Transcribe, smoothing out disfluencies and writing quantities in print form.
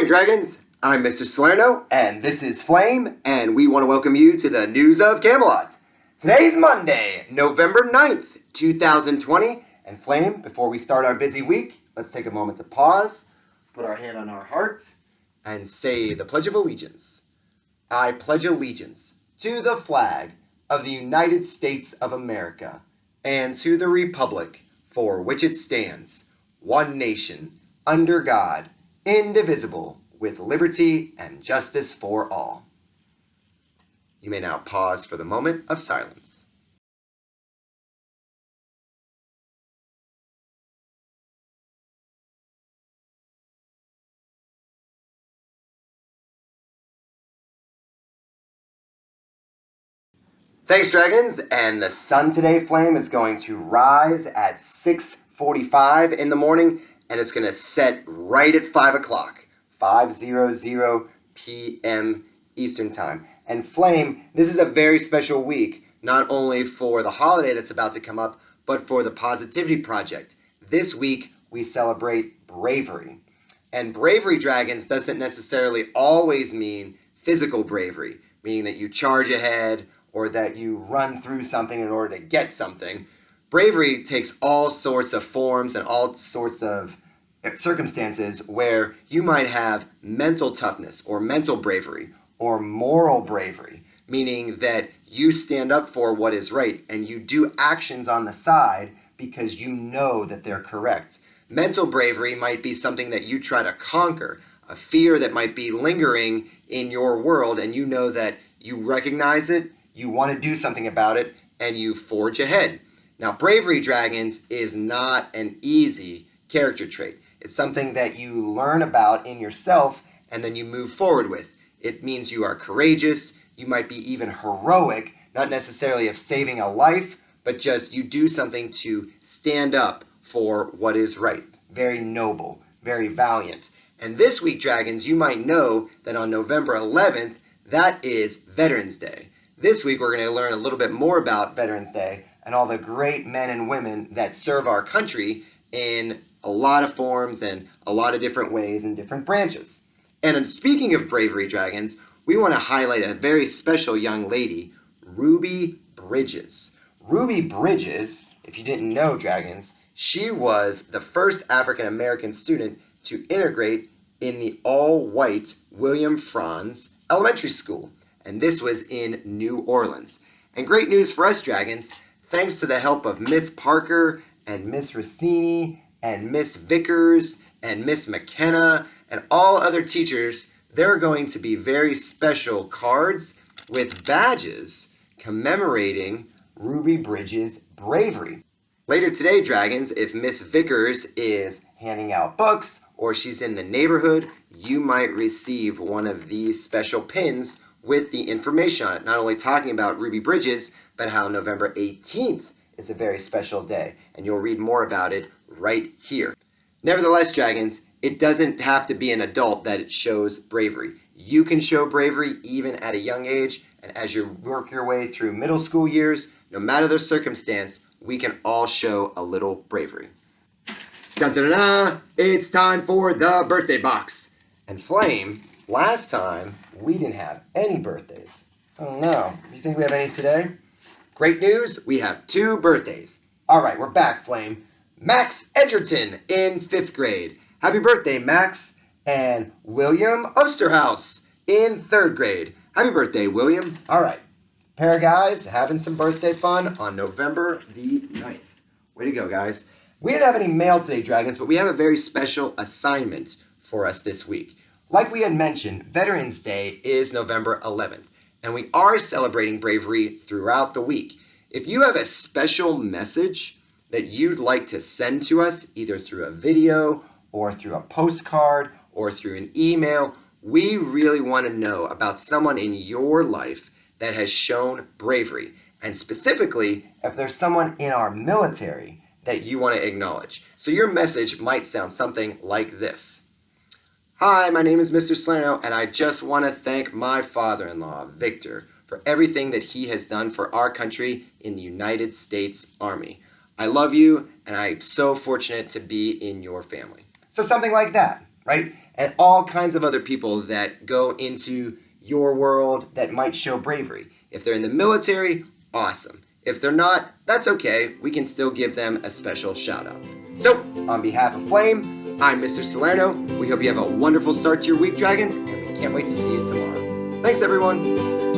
morning, Dragons. I'm Mr. Salerno, and this is Flame, and we want to welcome you to the News of Camelot. Today's Monday, November 9th, 2020, and Flame, before we start our busy week, let's take a moment to pause, put our hand on our heart, and say the Pledge of Allegiance. I pledge allegiance to the flag of the United States of America and to the republic for which it stands, one nation, under God, indivisible, with liberty and justice for all. You may now pause for the moment of silence. Thanks, Dragons, and the sun today, Flame, is going to rise at 6:45 in the morning, and it's going to set right at 5 o'clock, 5:00 p.m. Eastern Time. And Flame, this is a very special week, not only for the holiday that's about to come up, but for the Positivity Project. This week, we celebrate Bravery. And Bravery, Dragons, doesn't necessarily always mean physical bravery, meaning that you charge ahead or that you run through something in order to get something. Bravery takes all sorts of forms and all sorts of circumstances where you might have mental toughness or mental bravery or moral bravery, meaning that you stand up for what is right and you do actions on the side because you know that they're correct. Mental bravery might be something that you try to conquer, a fear that might be lingering in your world, and you know that you recognize it, you want to do something about it, and you forge ahead. Now, Bravery, Dragons, is not an easy character trait. It's something that you learn about in yourself and then you move forward with. It means you are courageous, you might be even heroic, not necessarily of saving a life, but just you do something to stand up for what is right. Very noble, very valiant. And this week, Dragons, you might know that on November 11th, that is Veterans Day. This week, we're going to learn a little bit more about Veterans Day and all the great men and women that serve our country in a lot of forms and a lot of different ways and different branches. And speaking of Bravery, Dragons, we want to highlight a very special young lady, Ruby Bridges. Ruby Bridges, if you didn't know, Dragons, she was the first African American student to integrate in the all-white William Franz Elementary School. And this was in New Orleans. And great news for us, Dragons, thanks to the help of Miss Parker and Miss Rossini and Miss Vickers and Miss McKenna and all other teachers, there are going to be very special cards with badges commemorating Ruby Bridges' bravery. Later today, Dragons, if Miss Vickers is handing out books or she's in the neighborhood, you might receive one of these special pins with the information on it, not only talking about Ruby Bridges, but how November 18th is a very special day, and you'll read more about it right here. Nevertheless, Dragons, it doesn't have to be an adult that it shows bravery. You can show bravery even at a young age, and as you work your way through middle school years, no matter the circumstance, we can all show a little bravery. Dun-dun-dun-dun, it's time for the birthday box. And Flame, last time, we didn't have any birthdays. Oh no, you think we have any today? Great news, we have 2 birthdays. All right, we're back, Flame. Max Edgerton in 5th grade. Happy birthday, Max. And William Osterhaus in 3rd grade. Happy birthday, William. All right, pair of guys having some birthday fun on November the 9th. Way to go, guys. We didn't have any mail today, Dragons, but we have a very special assignment for us this week. Like we had mentioned, Veterans Day is November 11th, and we are celebrating bravery throughout the week. If you have a special message that you'd like to send to us, either through a video or through a postcard or through an email, we really want to know about someone in your life that has shown bravery. And specifically, if there's someone in our military that you want to acknowledge. So your message might sound something like this. Hi, my name is Mr. Salerno, and I just want to thank my father-in-law, Victor, for everything that he has done for our country in the United States Army. I love you, and I'm so fortunate to be in your family. So something like that, right? and all kinds of other people that go into your world that might show bravery. If they're in the military, awesome. If they're not, that's okay. We can still give them a special shout out. So, on behalf of Flame, I'm Mr. Salerno. We hope you have a wonderful start to your week, Dragon, and we can't wait to see you tomorrow. Thanks, everyone.